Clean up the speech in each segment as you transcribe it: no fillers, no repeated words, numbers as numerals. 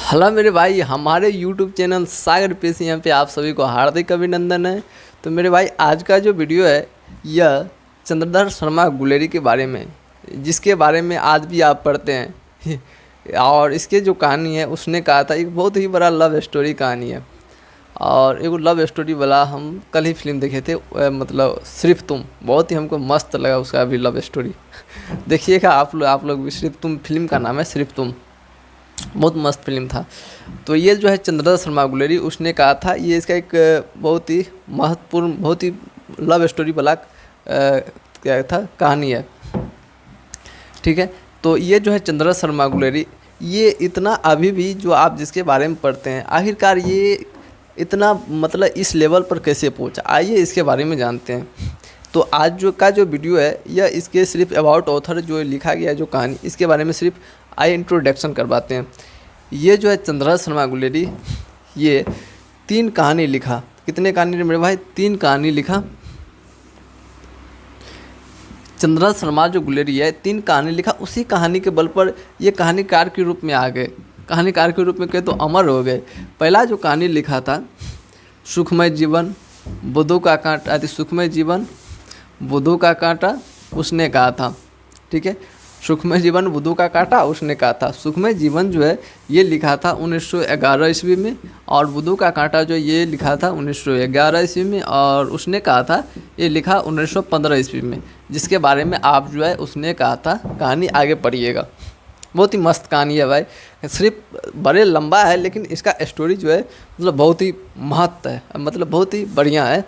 Hello मेरे भाई, हमारे यूट्यूब चैनल सागर पेशियाँ पे आप सभी को हार्दिक अभिनंदन है। तो मेरे भाई, आज का जो वीडियो है यह चंद्रधर शर्मा गुलेरी के बारे में, जिसके बारे में आज भी आप पढ़ते हैं और इसके जो कहानी है उसने कहा था, एक बहुत ही बड़ा लव स्टोरी कहानी है। और एक लव स्टोरी वाला हम कल ही फिल्म देखे थे, मतलब सिर्फ तुम, बहुत ही हमको मस्त लगा उसका भी लव स्टोरी। देखिएगा आप लोग भी, सिर्फ तुम फिल्म का नाम है, सिर्फ तुम, बहुत मस्त फिल्म था। तो ये जो है चंद्रधर शर्मा गुलेरी, उसने कहा था, ये इसका एक बहुत ही महत्वपूर्ण, बहुत ही लव स्टोरी वाला क्या था, कहानी है। ठीक है। तो ये जो है चंद्रधर शर्मा गुलेरी, ये इतना अभी भी जो आप जिसके बारे में पढ़ते हैं, आखिरकार ये इतना मतलब इस लेवल पर कैसे पहुंचा, आइए इसके बारे में जानते हैं। तो आज जो वीडियो है यह इसके सिर्फ अबाउट ऑथर जो लिखा गया है, जो कहानी, इसके बारे में सिर्फ आइए इंट्रोडक्शन करवाते हैं। ये जो है चंद्रधर शर्मा गुलेरी, ये 3 कहानी लिखा। कितने कहानी मेरे भाई? 3 कहानी लिखा। चंद्रधर शर्मा जो गुलेरी है, 3 कहानी लिखा। उसी कहानी के बल पर ये कहानीकार के रूप में आ गए। कहानीकार के रूप में कहे तो अमर हो गए। पहला जो कहानी लिखा था, सुखमय जीवन, बुद्धू का कांटा, सुखमय जीवन, बुद्धू का कांटा, उसने कहा था। ठीक है। सुखमय जीवन, बुद्धू का कांटा, उसने कहा था। सुखमय जीवन जो है ये लिखा था 1911 ईस्वी में, और बुद्धू का कांटा जो ये लिखा था 1911 ईस्वी में, और उसने कहा था ये लिखा 1915 ईस्वी में, जिसके बारे में आप जो है उसने कहा था कहानी आगे पढ़िएगा। बहुत ही मस्त कहानी है भाई, सिर्फ बड़े लंबा है लेकिन इसका स्टोरी जो है मतलब बहुत ही महत्व है, मतलब बहुत ही बढ़िया है।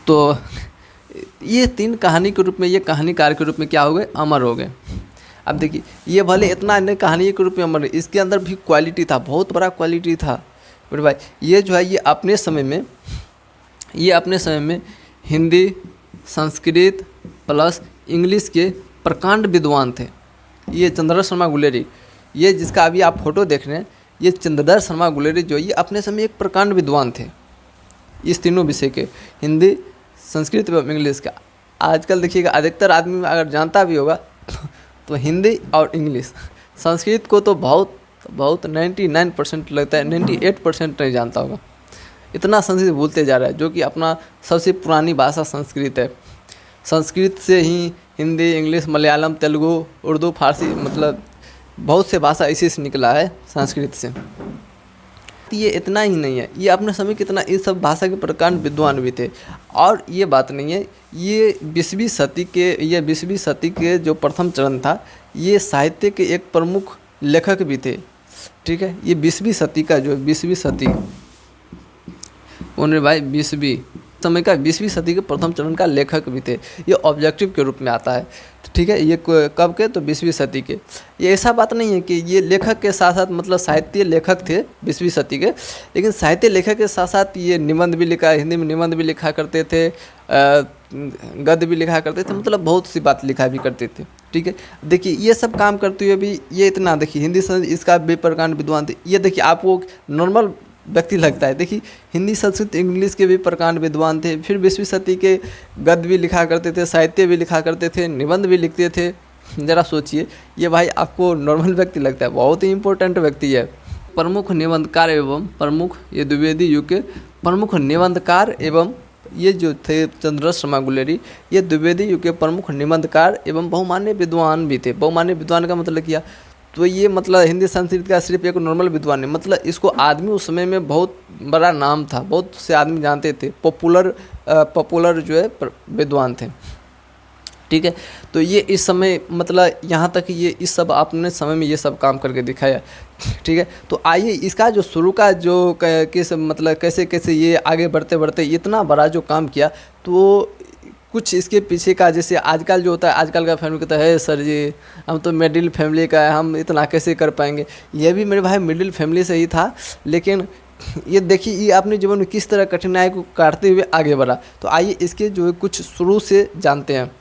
तो ये 3 कहानी के रूप में, ये कहानीकार के रूप में क्या हो गए, अमर हो गए। अब देखिए, ये भले इतना नहीं कहानी के रूप में अमर है, इसके अंदर भी क्वालिटी था, बहुत बड़ा क्वालिटी था मेरे भाई। ये जो है ये अपने समय में हिंदी, संस्कृत प्लस इंग्लिश के प्रकांड विद्वान थे। ये चंद्रधर शर्मा गुलेरी, ये जिसका अभी आप फोटो देख रहे हैं, ये चंद्रधर शर्मा गुलेरी जो ये अपने समय एक प्रकांड विद्वान थे इस तीनों विषय के, हिंदी, संस्कृत एवं इंग्लिश का। आजकल देखिएगा अधिकतर आदमी अगर जानता भी होगा तो हिंदी और इंग्लिश, संस्कृत को तो बहुत 99% लगता है, 98% नहीं जानता होगा। इतना संस्कृत भूलते जा रहा है, जो कि अपना सबसे पुरानी भाषा संस्कृत है। संस्कृत से ही हिंदी, इंग्लिश, मलयालम, तेलुगु, उर्दू, फारसी, मतलब बहुत से भाषा इसी से निकला है, संस्कृत से। ये इतना ही नहीं है, ये अपने समय कितना इस सब भाषा के प्रकांड विद्वान भी थे। और ये बात नहीं है, ये 20वीं सदी के जो प्रथम चरण था, ये साहित्य के एक प्रमुख लेखक भी थे। ठीक है। ये 20वीं सदी का जो 20वीं सदी, उन्हें भाई 20वीं सदी के प्रथम चरण का लेखक भी थे। ये ऑब्जेक्टिव के रूप में आता है। ठीक है। ये कब के? तो 20वीं सदी के। ये ऐसा बात नहीं है कि ये लेखक के साथ साथ, मतलब साहित्य लेखक थे 20वीं सदी के, लेकिन साहित्य लेखक के साथ साथ ये निबंध भी लिखा, हिंदी में निबंध भी लिखा करते थे, गद्य भी लिखा करते थे, मतलब बहुत सी बात लिखा भी करते थे। ठीक है। देखिए, ये सब काम करते हुए भी ये इतना, देखिए हिंदी इसका भी प्रकांड विद्वान थे। ये देखिए आपको नॉर्मल व्यक्ति लगता है, देखिए हिंदी, संस्कृत, इंग्लिश के भी प्रकांड विद्वान थे। फिर 20वीं सदी के गद्य भी लिखा करते थे, साहित्य भी लिखा करते थे, निबंध भी लिखते थे। ज़रा सोचिए, ये भाई आपको नॉर्मल व्यक्ति लगता है, बहुत ही इंपॉर्टेंट व्यक्ति है। प्रमुख निबंधकार एवं प्रमुख, ये द्विवेदी युग के प्रमुख निबंधकार एवं, ये जो थे चंद्रधर शर्मा गुलेरी, ये द्विवेदी युग के प्रमुख निबंधकार एवं बहुमान्य विद्वान भी थे। बहुमान्य विद्वान का मतलब क्या? तो ये मतलब हिंदी संस्कृत का सिर्फ एक नॉर्मल विद्वान नहीं, मतलब इसको आदमी उस समय में बहुत बड़ा नाम था, बहुत से आदमी जानते थे, पॉपुलर जो है विद्वान थे। ठीक है। तो ये इस समय, मतलब यहाँ तक ये इस सब अपने समय में ये सब काम करके दिखाया। ठीक है। तो आइए इसका जो शुरू का जो किस, मतलब कैसे कैसे ये आगे बढ़ते बढ़ते इतना बड़ा जो काम किया, तो कुछ इसके पीछे का, जैसे आजकल जो होता है, आजकल का फैमिली कहता है सर जी हम तो मिडिल फैमिली का है, हम इतना कैसे कर पाएंगे। ये भी मेरे भाई मिडिल फैमिली से ही था, लेकिन ये देखिए ये अपने जीवन में किस तरह कठिनाई को काटते हुए आगे बढ़ा। तो आइए इसके जो है कुछ शुरू से जानते हैं।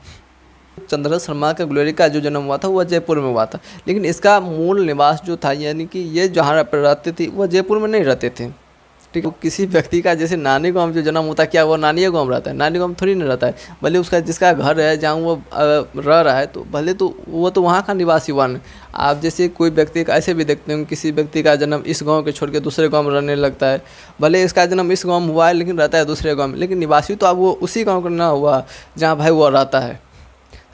चंद्रधर शर्मा का गुलेरी का जो जन्म हुआ था वह जयपुर में हुआ था, लेकिन इसका मूल निवास जो था, यानी कि ये जहाँ पर रहते थे वह जयपुर में नहीं रहते थे। ठीक है। किसी व्यक्ति का जैसे नानी गांव में जो जन्म होता है, क्या वो नानी गांव में रहता है? नानी गांव में थोड़ी ना रहता है। भले उसका जिसका घर है जहाँ वो रह रहा है, तो भले तो वो तो वहाँ का निवासी हुआ ना। आप जैसे कोई व्यक्ति का ऐसे भी देखते हैं, किसी व्यक्ति का जन्म इस गांव के छोड़ के दूसरे गांव में रहने लगता है। भले इसका जन्म इस गांव में हुआ है लेकिन रहता है दूसरे गांव में, लेकिन निवासी तो अब वो उसी गांव का ना हुआ जहाँ भाई वो रहता है।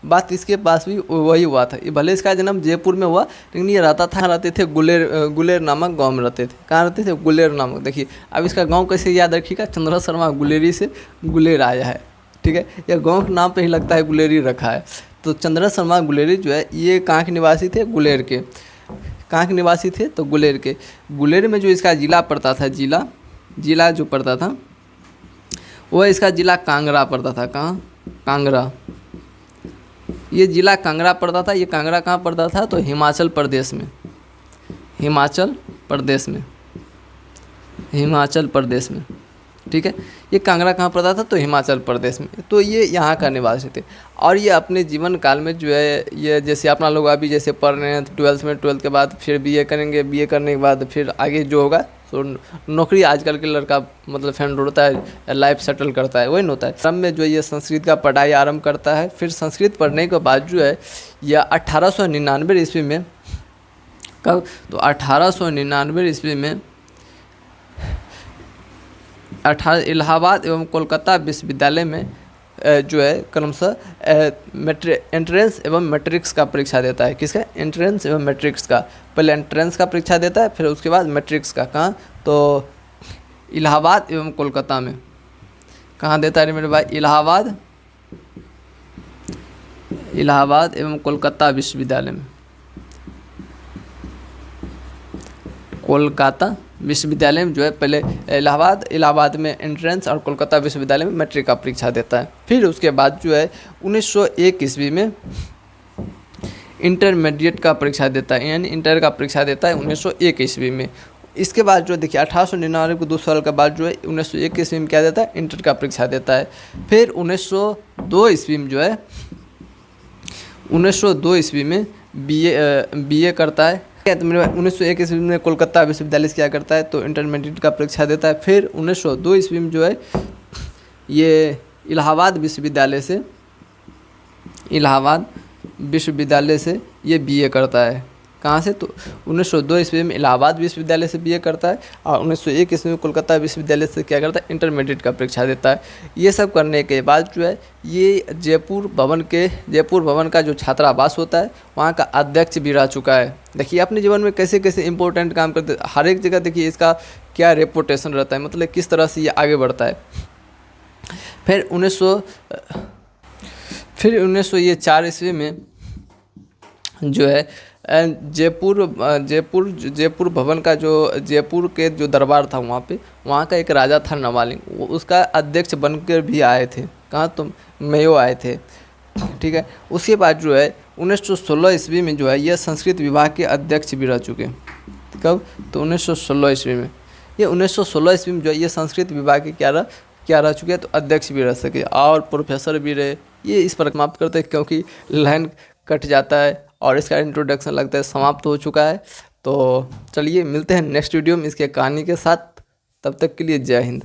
बात इसके पास भी वही हुआ था। ये भले इसका जन्म जयपुर में हुआ, लेकिन ये रहते थे गुलेर नामक गांव में रहते थे। कहाँ रहते थे? गुलेर नामक। देखिए अब इसका गांव कैसे याद रखिएगा, चंद्रा शर्मा गुलेरी से गुलेर आया है, ठीक है। यह गांव के नाम पे ही लगता है गुलेरी रखा है। तो चंद्रा शर्मा गुलेरी जो है ये कहाँ के निवासी थे? गुलेर के। कहाँ के निवासी थे? तो गुलेर के। गुलेर में जो इसका जिला पड़ता था, जिला जो पड़ता था वह इसका जिला कांगड़ा पड़ता था। कहाँ? कांगड़ा। ये जिला कांगड़ा पड़ता था। ये कांगड़ा कहाँ पड़ता था? तो हिमाचल प्रदेश में। हिमाचल प्रदेश में, ठीक है। ये कांगड़ा कहाँ पड़ता था? तो हिमाचल प्रदेश में। तो ये यहाँ का निवासी थे। और ये अपने जीवन काल में जो है, ये जैसे अपना लोग अभी जैसे पढ़ रहे हैं 12th में, 12th के बाद फिर बीए करेंगे, बीए करने के बाद फिर आगे जो होगा तो नौकरी आजकल के लड़का मतलब फैंड होता है, लाइफ सेटल करता है, वही नहीं होता है। क्रम में जो ये संस्कृत का पढ़ाई आरंभ करता है। फिर संस्कृत पढ़ने के बाद जो है यह 1899 ईस्वी में, कब? तो 1899 ईस्वी में इलाहाबाद एवं कोलकाता विश्वविद्यालय में जो है क्रमशः एंट्रेंस एवं मैट्रिक्स का परीक्षा देता है। किसका? एंट्रेंस एवं मैट्रिक्स का। पहले एंट्रेंस का परीक्षा देता है, फिर उसके बाद मैट्रिक्स का। कहाँ? तो इलाहाबाद एवं कोलकाता में। कहाँ देता है मेरे भाई? इलाहाबाद एवं कोलकाता विश्वविद्यालय में। कोलकाता विश्वविद्यालय में जो है पहले इलाहाबाद में एंट्रेंस और कोलकाता विश्वविद्यालय में मैट्रिक का परीक्षा देता है। फिर उसके बाद जो है 1901 ईस्वी में इंटरमीडिएट का परीक्षा देता है, यानी इंटर का परीक्षा देता है 1901 ईस्वी में। इसके बाद जो देखिए 1899 को 2 साल के बाद जो है 1901 ईस्वी में क्या देता है? इंटर का परीक्षा देता है। फिर 1902 ईस्वी में जो है 1902 ईस्वी में बीए करता है। तो मेरे 1901 ईस्वी में कोलकाता विश्वविद्यालय से क्या करता है? तो इंटरमीडिएट का परीक्षा देता है। फिर 1902 ईस्वी में जो है ये इलाहाबाद विश्वविद्यालय से ये बीए करता है। कहाँ से? तो 1902 ईस्वी में इलाहाबाद विश्वविद्यालय से बीए करता है और 1901 ईस्वी में कोलकाता विश्वविद्यालय से क्या करता है? इंटरमीडिएट का परीक्षा देता है। ये सब करने के बाद जो है ये जयपुर भवन का जो छात्रावास होता है वहाँ का अध्यक्ष भी रह चुका है। देखिए अपने जीवन में कैसे कैसे इंपॉर्टेंट काम करते हैं, हर एक जगह देखिए इसका क्या रेपुटेशन रहता है, मतलब किस तरह से ये आगे बढ़ता है। फिर 1904 ईस्वी में जो है जयपुर भवन का जो जयपुर के जो दरबार था वहाँ का एक राजा था नवालिंग, वो उसका अध्यक्ष बनकर भी आए थे। कहाँ? तो मेयो आए थे, ठीक है। उसके बाद जो है 1916 ईस्वी में जो है यह संस्कृत विभाग के अध्यक्ष भी रह चुके। कब? तो 1916 ईस्वी में। ये 1916 ईस्वी में जो है ये संस्कृत विभाग के क्या रह चुके हैं? तो अध्यक्ष भी रह सके और प्रोफेसर भी रहे। ये इस पर समाप्त करते हैं क्योंकि लाइन कट जाता है और इसका इंट्रोडक्शन लगता है समाप्त हो चुका है। तो चलिए मिलते हैं नेक्स्ट वीडियो में इसके कहानी के साथ। तब तक के लिए जय हिंद।